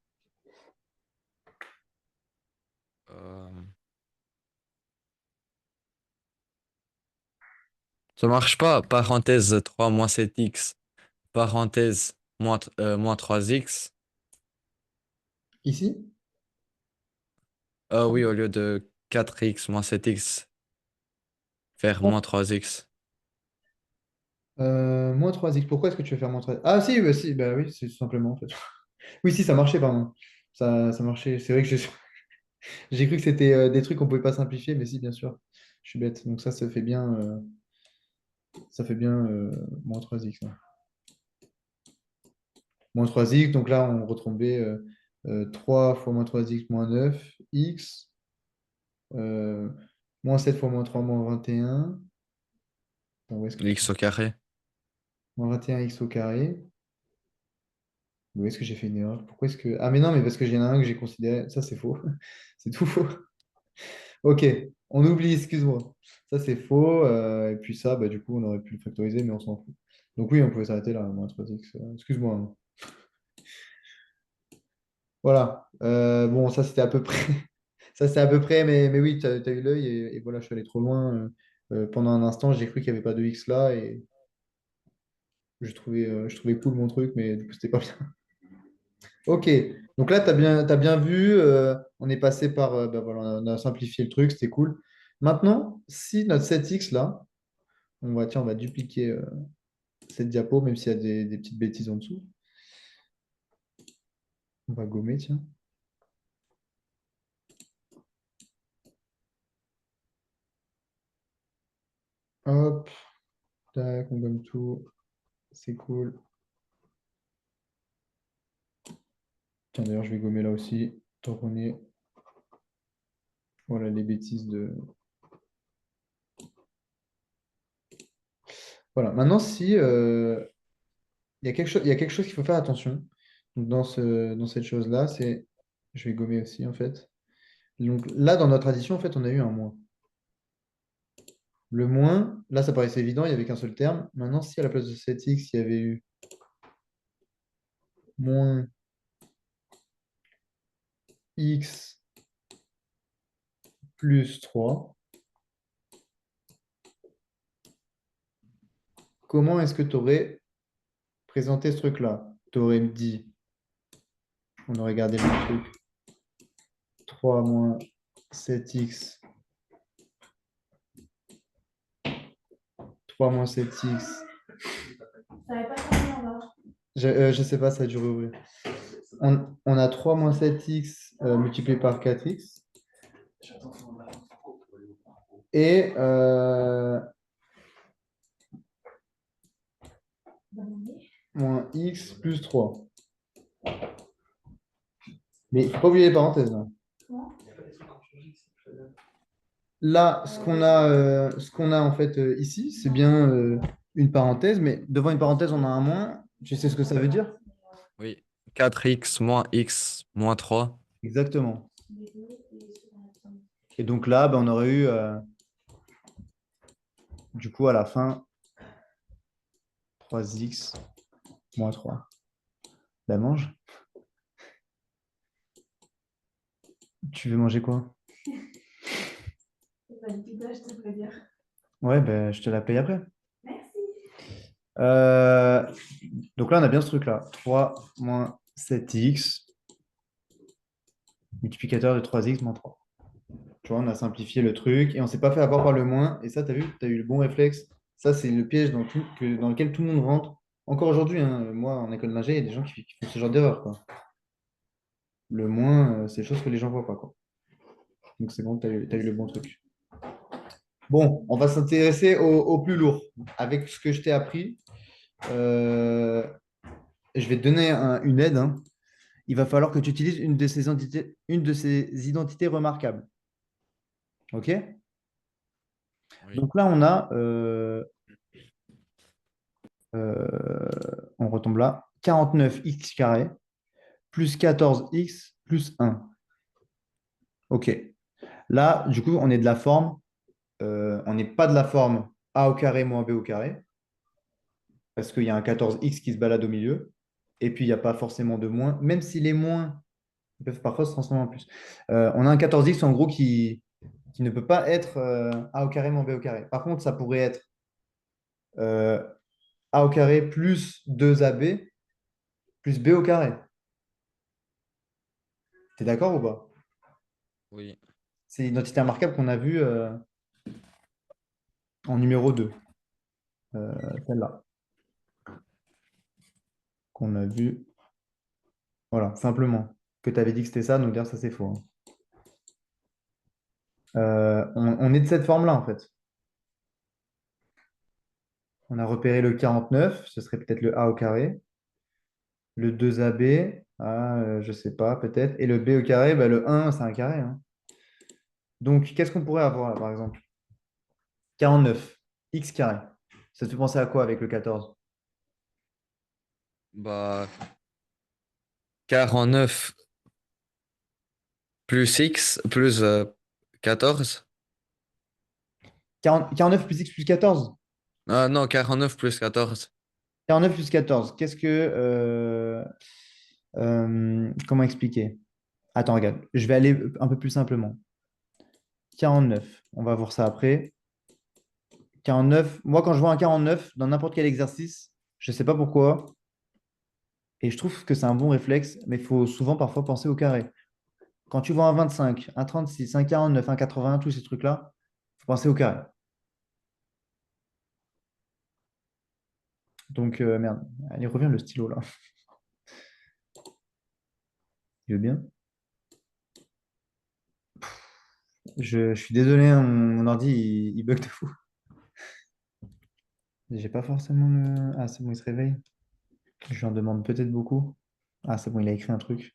Euh, Ça marche pas. Parenthèse 3 moins 7x. Parenthèse moins 3x. Ici? Oui, au lieu de 4x moins 7x, faire moins 3x. Moins 3x. Pourquoi est-ce que tu veux faire moins 3x? Ah si, bah, si, bah oui, c'est tout simplement en fait. Oui, si, ça marchait, pardon. Ça marchait. C'est vrai que j'ai cru que c'était des trucs qu'on pouvait pas simplifier, mais si, bien sûr. Je suis bête. Donc ça fait bien moins 3x, hein. Moins 3x, donc là, on retombait 3 fois moins 3x moins 9x. euh, moins 7 fois moins 3 moins 21. Attends, où est-ce que j'ai... X au carré. Moins 21x au carré. Où est-ce que j'ai fait une erreur? Pourquoi est-ce que... Ah mais non, mais parce que j'ai un que j'ai considéré... Ça, c'est faux. C'est tout faux. Ok, on oublie, excuse-moi. Ça, c'est faux. Et puis ça, bah, du coup, on aurait pu le factoriser, mais on s'en fout. Donc oui, on pouvait s'arrêter là, moins 3x. Excuse-moi, hein. Voilà. Bon, ça, c'était à peu près... Ça, c'est à peu près, mais oui, tu as, eu l'œil, et voilà, je suis allé trop loin. Pendant un instant, j'ai cru qu'il n'y avait pas de X là, et je trouvais cool mon truc, mais du coup, c'était pas bien. Ok, donc là, t'as bien vu, on est passé par, bah voilà, on a simplifié le truc, c'était cool. Maintenant, si notre 7x là, tiens, on va dupliquer cette diapo, même s'il y a des petites bêtises en dessous. On va gommer, tiens. Hop, tac, on gomme tout, c'est cool. Tiens, d'ailleurs, je vais gommer là aussi, tant qu'on est, voilà, les bêtises de... Voilà, maintenant, si il y a quelque chose qu'il faut faire attention. Donc, dans cette chose-là, c'est... Je vais gommer aussi, en fait. Donc là, dans notre addition, en fait, on a eu un moins. Le moins, là, ça paraissait évident, il n'y avait qu'un seul terme. Maintenant, si à la place de 7x, il y avait eu moins x plus 3, comment est-ce que tu aurais présenté ce truc-là? Tu aurais dit, on aurait gardé le même truc, 3 moins 7x, 3 moins 7x Ça n'avait pas fermé en bas. Je sais pas, ça a dû rouvrir. On a 3 moins 7x multiplié par 4x. Et moins x plus 3. Mais il ne faut pas oublier les parenthèses, là. Là, ce qu'on a en fait ici, c'est bien une parenthèse, mais devant une parenthèse, on a un moins. Tu sais ce que ça veut dire? Oui. 4x moins x moins 3. Exactement. Et donc là, ben, on aurait eu, du coup, à la fin, 3x moins 3. Ben, mange. Tu veux manger quoi? Ouais, ben, je te la paye après. Euh, donc là, on a bien ce truc-là. 3 moins 7x, multiplicateur de 3x moins 3. Tu vois, on a simplifié le truc et on s'est pas fait avoir par le moins. Et ça, tu as vu, tu as eu le bon réflexe. Ça, c'est le piège dans lequel tout le monde rentre. Encore aujourd'hui, hein, moi, en école d'ingé, il y a des gens qui font ce genre d'erreur, quoi. Le moins, c'est des choses que les gens voient pas, quoi. Donc c'est bon, t'as eu le bon truc. Bon, on va s'intéresser au plus lourd. Avec ce que je t'ai appris, euh, je vais te donner une aide, hein. Il va falloir que tu utilises une de ces identités remarquables. OK? Oui. Donc là, on a, on retombe là, 49x carré plus 14x plus 1. OK. Là, du coup, on est de la forme, on n'est pas de la forme a au carré moins b au carré, parce qu'il y a un 14x qui se balade au milieu, et puis il n'y a pas forcément de moins, même si les moins ils peuvent parfois se transformer en plus. On a un 14x en gros qui ne peut pas être a au carré moins b au carré. Par contre, ça pourrait être euh, a au carré plus 2ab plus b au carré. T'es d'accord ou pas? Oui. C'est l'identité remarquable qu'on a vue en numéro 2, celle-là, qu'on a vue, voilà, simplement. Que tu avais dit que c'était ça, donc dire ça c'est faux, hein. On est de cette forme-là en fait. On a repéré le 49, ce serait peut-être le a au carré. Le 2ab, je sais pas, peut-être. Et le b au carré, bah, le 1, c'est un carré, hein. Donc, qu'est-ce qu'on pourrait avoir là, par exemple? 49, x carré. Ça te fait penser à quoi avec le 14? Bah, 49 plus x plus 14. 49 plus x plus 14. Ah non, 49 plus 14. 49 plus 14. Qu'est-ce que... comment expliquer? Attends, regarde. Je vais aller un peu plus simplement. 49, on va voir ça après. 49, moi quand je vois un 49 dans n'importe quel exercice, je ne sais pas pourquoi, et je trouve que c'est un bon réflexe, mais il faut souvent parfois penser au carré. Quand tu vois un 25, un 36, un 49, un 81, tous ces trucs-là, il faut penser au carré. Donc, merde, allez, reviens le stylo là. Il veut bien. Je suis désolé, hein, mon ordi, il bug de fou. J'ai pas forcément le... Ah, c'est bon, il se réveille. Je lui en demande peut-être beaucoup. Ah, c'est bon, il a écrit un truc.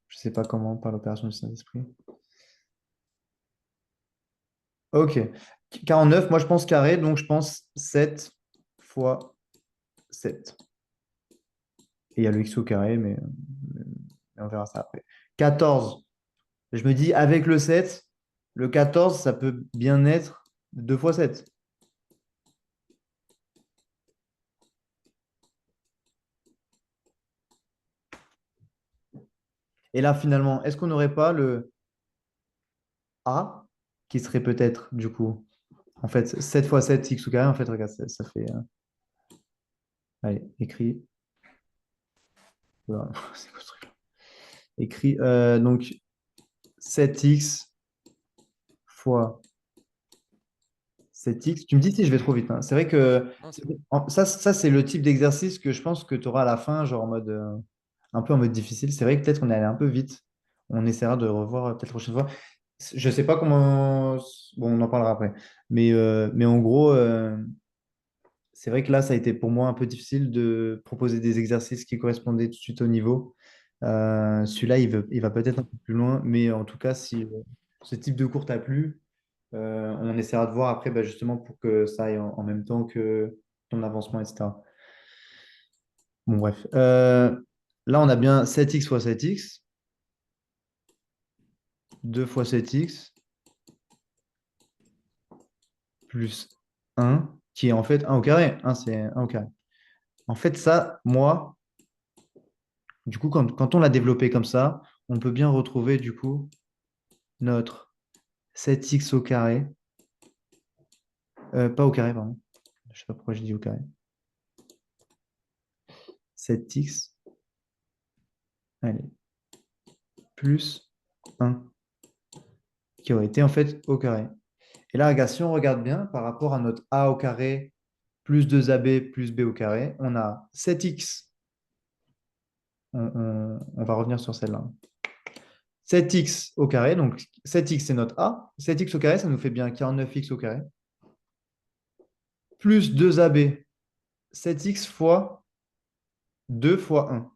Je sais pas comment, par l'opération du Saint-Esprit. Ok. 49, moi je pense carré, donc je pense 7 fois 7. Et il y a le x au carré, mais on verra ça après. 14. Je me dis, avec le 7, le 14, ça peut bien être 2 fois 7. Et là, finalement, est-ce qu'on n'aurait pas le A qui serait peut-être, du coup, en fait, 7 fois 7, x au carré, en fait, regarde, ça fait... allez, écrit. Voilà, c'est quoi ce truc-là? Écrit, donc, 7x fois 7x. Tu me dis si je vais trop vite, hein. C'est vrai que Non, c'est bon. ça c'est le type d'exercice que je pense que tu auras à la fin, genre en mode, un peu en mode difficile. C'est vrai que peut-être qu'on est allé un peu vite. On essaiera de revoir peut-être la prochaine fois. Je sais pas comment. Bon, on en parlera après. Mais en gros, c'est vrai que là, ça a été pour moi un peu difficile de proposer des exercices qui correspondaient tout de suite au niveau. Celui-là, il va peut-être un peu plus loin, mais en tout cas, si ce type de cours t'a plu, on essaiera de voir après, bah, justement, pour que ça aille en même temps que ton avancement, etc. Bon, bref. Là, on a bien 7x fois 7x, 2 fois 7x, plus un qui est en fait un au carré. Un c'est un au carré. En fait, ça, moi, du coup, quand on l'a développé comme ça, on peut bien retrouver, du coup, notre 7x au carré. Pas au carré, pardon. Je sais pas pourquoi j'ai dit au carré. 7x, allez, plus un qui aurait été en fait au carré. Et là, regarde, si on regarde bien, par rapport à notre a au carré plus 2ab plus b au carré, on a 7x. On va revenir sur celle-là. 7x au carré, donc 7x c'est notre a. 7x au carré, ça nous fait bien 49x au carré. Plus 2ab, 7x fois 2 fois 1.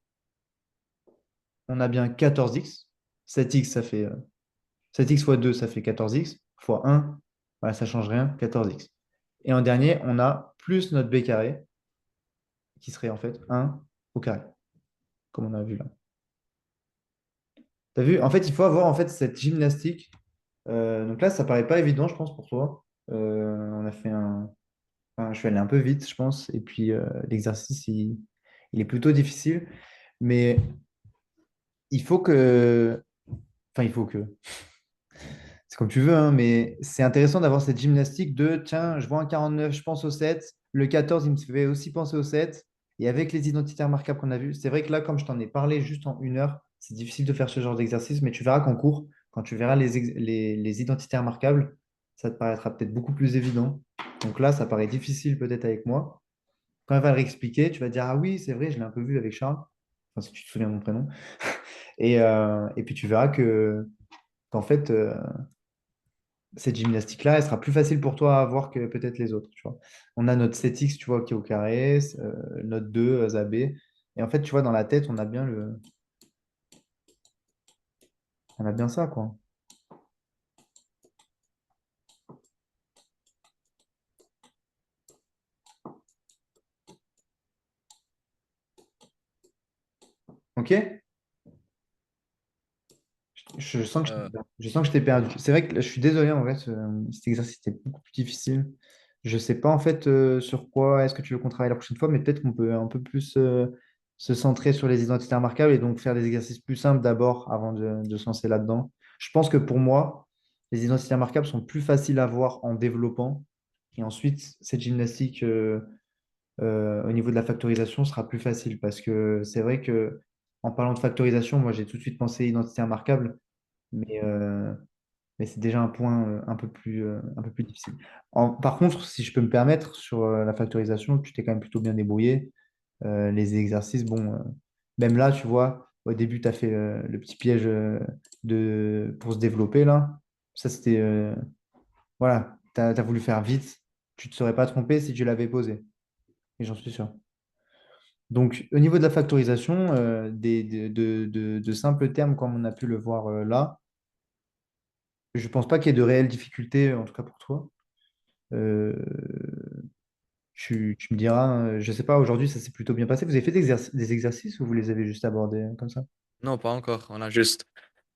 On a bien 14x. 7x, ça fait 7x fois 2, ça fait 14x. Fois 1, voilà, ça ne change rien, 14x. Et en dernier, on a plus notre b carré, qui serait en fait 1 au carré, comme on a vu là. Tu as vu? En fait, il faut avoir en fait cette gymnastique. Donc là, ça paraît pas évident, je pense, pour toi. On a fait un. Enfin, je suis allé un peu vite, je pense. Et puis, l'exercice, il est plutôt difficile. Mais il faut que. Enfin, il faut que. C'est comme tu veux, hein, mais c'est intéressant d'avoir cette gymnastique de tiens, je vois un 49, je pense au 7. Le 14, il me fait aussi penser au 7. Et avec les identités remarquables qu'on a vues, c'est vrai que là, comme je t'en ai parlé juste en 1 heure, c'est difficile de faire ce genre d'exercice, mais tu verras qu'en cours, quand tu verras les identités remarquables, ça te paraîtra peut-être beaucoup plus évident. Donc là, ça paraît difficile peut-être avec moi. Quand elle va le réexpliquer, tu vas dire, ah oui, c'est vrai, je l'ai un peu vu avec Charles. Enfin, si tu te souviens de mon prénom. Et puis tu verras qu'en fait, cette gymnastique-là, elle sera plus facile pour toi à avoir que peut-être les autres, tu vois. On a notre 7x, tu vois, qui est au carré, notre 2, ZAB. Et en fait, tu vois, dans la tête, on a bien ça, quoi. OK? Je sens que Euh, je sens que je t'ai perdu. C'est vrai que là, je suis désolé, en vrai, cet exercice était beaucoup plus difficile. Je sais pas, en fait, sur quoi est-ce que tu veux qu'on travaille la prochaine fois, mais peut-être qu'on peut un peu plus se centrer sur les identités remarquables et donc faire des exercices plus simples d'abord avant de se lancer là-dedans. Je pense que pour moi, les identités remarquables sont plus faciles à voir en développant. Et ensuite, cette gymnastique au niveau de la factorisation sera plus facile parce que c'est vrai que en parlant de factorisation, moi, j'ai tout de suite pensé identité remarquable. Mais, euh, mais c'est déjà un point un peu plus difficile. Par contre, si je peux me permettre, sur la factorisation, tu t'es quand même plutôt bien débrouillé. Les exercices, bon, même là, tu vois, au début, tu as fait le petit piège pour se développer, là. Ça, c'était, voilà, tu as voulu faire vite. Tu ne te serais pas trompé si tu l'avais posé. Et j'en suis sûr. Donc, au niveau de la factorisation, de simples termes comme on a pu le voir là, je pense pas qu'il y ait de réelles difficultés, en tout cas pour toi. Euh, tu me diras, je sais pas, aujourd'hui ça s'est plutôt bien passé. Vous avez fait des exercices ou vous les avez juste abordés comme ça? non, pas encore. On a juste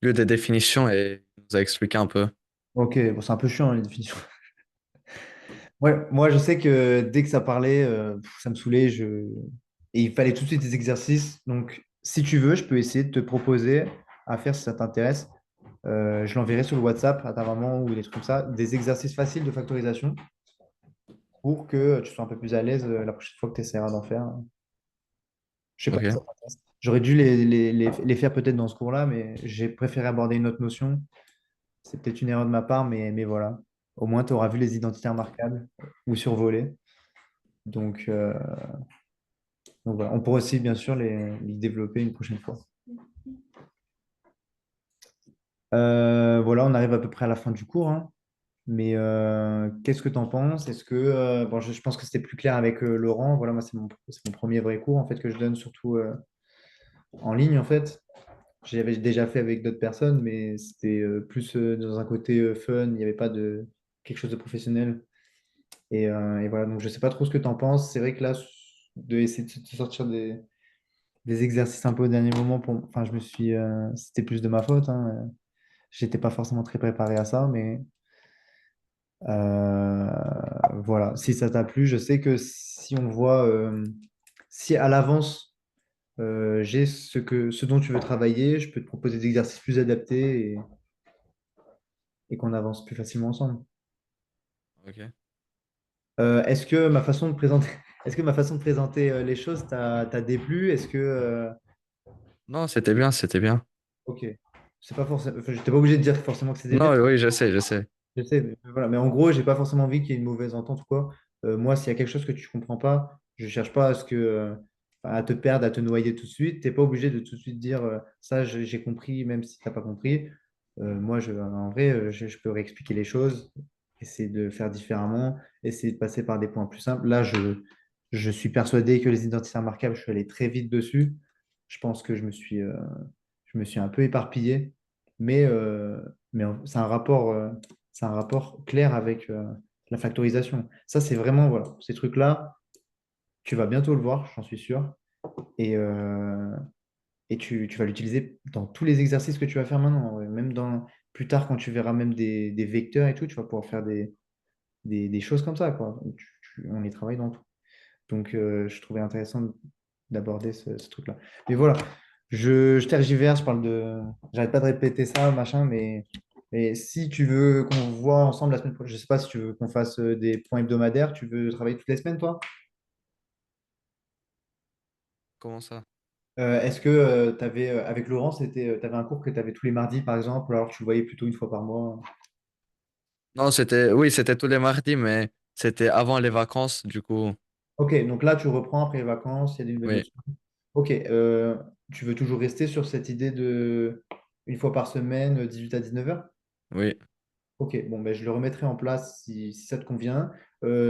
lu des définitions et il nous a expliqué un peu. Ok, bon, c'est un peu chiant hein, les définitions. Ouais, moi je sais que dès que ça parlait, ça me saoulait. Et il fallait tout de suite des exercices. Donc si tu veux, je peux essayer de te proposer à faire si ça t'intéresse. Je l'enverrai sur le WhatsApp à ta maman ou des trucs comme ça, des exercices faciles de factorisation pour que tu sois un peu plus à l'aise la prochaine fois que tu essaieras d'en faire. Je sais pas si ça Ok. t'intéresse. J'aurais dû les faire peut-être dans ce cours-là, mais j'ai préféré aborder une autre notion. C'est peut-être une erreur de ma part, mais voilà. Au moins, tu auras vu les identités remarquables ou survolées. Donc, donc voilà. On pourra aussi, bien sûr, les développer une prochaine fois. Voilà, on arrive à peu près à la fin du cours, hein. Mais qu'est-ce que tu en penses? Est-ce que bon, je pense que c'était plus clair avec Laurent. Voilà, moi, c'est mon premier vrai cours en fait que je donne surtout en ligne en fait. J'avais déjà fait avec d'autres personnes, mais c'était plus dans un côté fun. Il n'y avait pas de quelque chose de professionnel. Et voilà, donc je sais pas trop ce que tu en penses. C'est vrai que là, de essayer de se sortir des exercices un peu au dernier moment, enfin, c'était plus de ma faute, hein. J'étais pas forcément très préparé à ça, mais Euh, voilà, si ça t'a plu, je sais que si on voit, si à l'avance j'ai ce dont tu veux travailler, je peux te proposer des exercices plus adaptés et qu'on avance plus facilement ensemble. Ok. Est-ce que ma façon de présenter, est-ce que ma façon de présenter les choses t'a déplu? Est-ce que, Non, c'était bien, c'était bien. ok, c'est pas forcément, enfin, j'étais pas obligé de dire forcément que c'était bien. Non, oui, je sais, je sais. Je sais, mais voilà. Mais en gros, j'ai pas forcément envie qu'il y ait une mauvaise entente ou quoi. Moi, s'il y a quelque chose que tu comprends pas, je cherche pas à te perdre, à te noyer tout de suite. Tu n'es pas obligé de tout de suite dire ça, j'ai compris, même si tu n'as pas compris. Moi, en vrai, je peux réexpliquer les choses, essayer de faire différemment, essayer de passer par des points plus simples. Là, je suis persuadé que les identités remarquables, je suis allé très vite dessus. Je pense que je me suis un peu éparpillé, mais, c'est un rapport clair avec la factorisation. Ça, c'est vraiment, voilà, ces trucs-là, tu vas bientôt le voir, j'en suis sûr, et, tu vas l'utiliser dans tous les exercices que tu vas faire maintenant, ouais. Même plus tard, quand tu verras même des vecteurs et tout, tu vas pouvoir faire des choses comme ça, quoi. On les travaille dans tout. Donc, je trouvais intéressant d'aborder ce truc-là. Mais voilà, je tergiverse, j'arrête pas de répéter ça, machin, mais si tu veux qu'on voit ensemble la semaine prochaine, je sais pas si tu veux qu'on fasse des points hebdomadaires, tu veux travailler toutes les semaines, toi? Comment ça? Est-ce que avec Laurent, t'avais un cours que tu avais tous les mardis, par exemple, ou alors tu le voyais plutôt une fois par mois? Non, oui, c'était tous les mardis, mais c'était avant les vacances, du coup, Ok, donc là, tu reprends après les vacances, il y a des nouvelles oui, notions. Ok, tu veux toujours rester sur cette idée de une fois par semaine, 18 à 19 heures? oui, Ok, bon, ben, je le remettrai en place si ça te convient.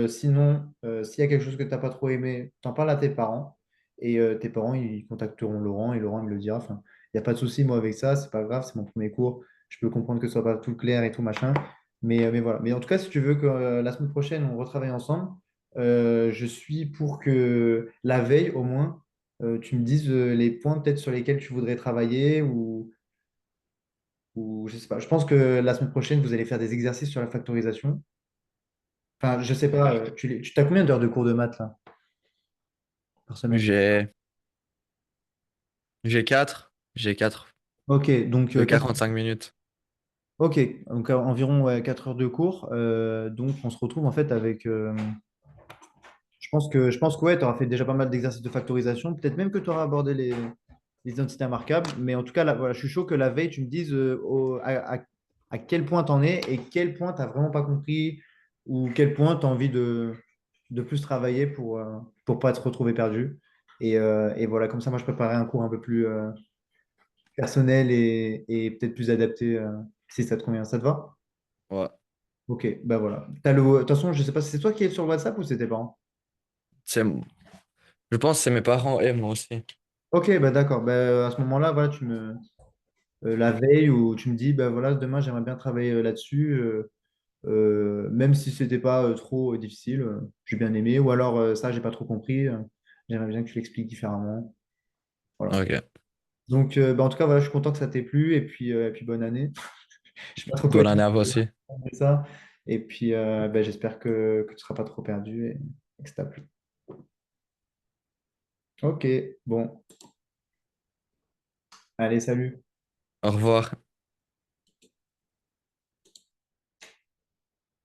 Sinon, s'il y a quelque chose que tu n'as pas trop aimé, t'en parles à tes parents. Et tes parents, ils contacteront Laurent et Laurent, il me le dira. Enfin, il n'y a pas de souci, moi, avec ça, c'est pas grave, c'est mon premier cours. Je peux comprendre que ce soit pas tout clair et tout machin. Mais voilà. Mais en tout cas, si tu veux que la semaine prochaine, on retravaille ensemble, je suis pour que la veille, au moins, tu me dises les points peut-être sur lesquels tu voudrais travailler ou je sais pas. Je pense que la semaine prochaine, vous allez faire des exercices sur la factorisation. Enfin, je sais pas, tu as combien d'heures de cours de maths là, par semaine? j'ai j'ai quatre Ok, donc de 45 minutes. ok, donc environ ouais, 4 heures de cours. Donc on se retrouve en fait avec. Je pense que ouais, tu auras fait déjà pas mal d'exercices de factorisation. Peut-être même que tu auras abordé les identités remarquables. Mais en tout cas, là, voilà, je suis chaud que la veille, tu me dises à quel point tu en es et quel point tu n'as vraiment pas compris ou quel point tu as envie de plus travailler pour pas te retrouver perdu. Et voilà, comme ça, moi, je préparais un cours un peu plus personnel et peut-être plus adapté si ça te convient. Ça te va? Ouais. Ok, bah voilà. De toute façon, je sais pas si c'est toi qui es sur le WhatsApp ou c'est tes parents? C'est, je pense que c'est mes parents et moi aussi. Ok, bah d'accord. Bah, à ce moment-là, voilà, la veille où tu me dis, bah voilà, demain, j'aimerais bien travailler là-dessus, même si c'était pas trop difficile, j'ai bien aimé, ou alors ça, j'ai pas trop compris, j'aimerais bien que tu l'expliques différemment. Voilà. Ok. Donc, bah, en tout cas, voilà, je suis content que ça t'ait plu et puis bonne année. Je sais pas trop quoi Bonne dire année à vous aussi. de ça. Et puis, bah, j'espère que tu ne seras pas trop perdu et que ça t'a plu. Ok, bon, allez, salut. Au revoir.